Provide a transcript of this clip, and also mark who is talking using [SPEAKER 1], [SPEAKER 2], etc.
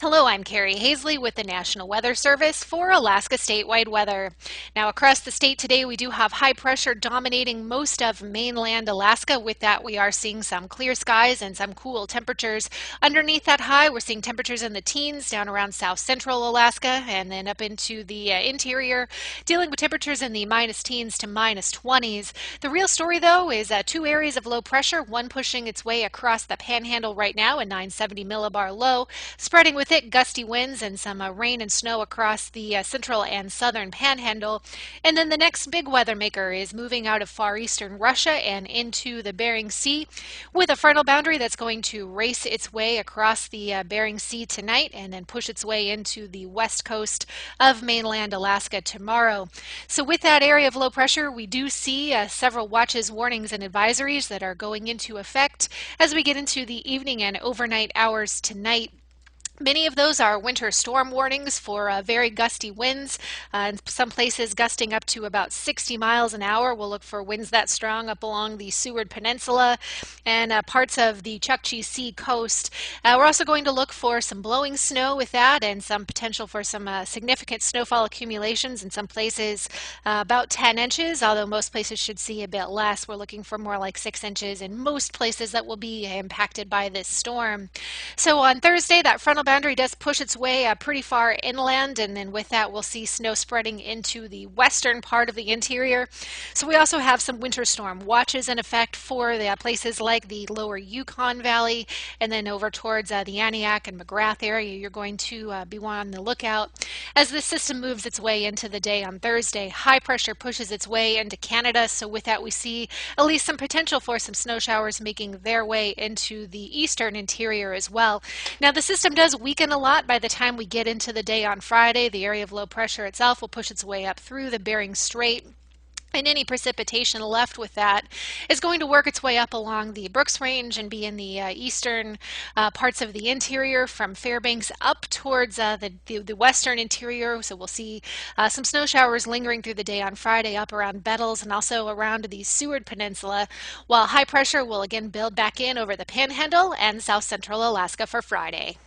[SPEAKER 1] Hello, I'm Carrie Hazley with the National Weather Service for Alaska statewide weather. Now, across the state today, we do have high pressure dominating most of mainland Alaska. With that, we are seeing some clear skies and some cool temperatures. Underneath that high, we're seeing temperatures in the teens down around south central Alaska and then up into the interior, dealing with temperatures in the minus teens to minus 20s. The real story, though, is two areas of low pressure, one pushing its way across the panhandle right now, a 970 millibar low, spreading with it gusty winds and some rain and snow across the central and southern panhandle. And then the next big weather maker is moving out of far eastern Russia and into the Bering Sea with a frontal boundary that's going to race its way across the Bering Sea tonight and then push its way into the west coast of mainland Alaska tomorrow. So with that area of low pressure, we do see several watches, warnings, and advisories that are going into effect as we get into the evening and overnight hours tonight. Many of those are winter storm warnings for very gusty winds, in some places gusting up to about 60 miles an hour. We'll look for winds that strong up along the Seward Peninsula and parts of the Chukchi Sea coast. We're also going to look for some blowing snow with that and some potential for some significant snowfall accumulations in some places, about 10 inches, although most places should see a bit less. We're looking for more like 6 inches in most places that will be impacted by this storm. So on Thursday, that frontal boundary does push its way pretty far inland, and then with that we'll see snow spreading into the western part of the interior. So we also have some winter storm watches in effect for the places like the lower Yukon Valley and then over towards the Aniak and McGrath area. You're going to be on the lookout as this system moves its way into the day on Thursday. High pressure pushes its way into Canada, so with that we see at least some potential for some snow showers making their way into the eastern interior as well. Now the system does weaken a lot by the time we get into the day on Friday. The area of low pressure itself will push its way up through the Bering Strait. And any precipitation left with that is going to work its way up along the Brooks Range and be in the eastern parts of the interior from Fairbanks up towards the western interior. So we'll see some snow showers lingering through the day on Friday up around Bettles and also around the Seward Peninsula, while high pressure will again build back in over the Panhandle and south central Alaska for Friday.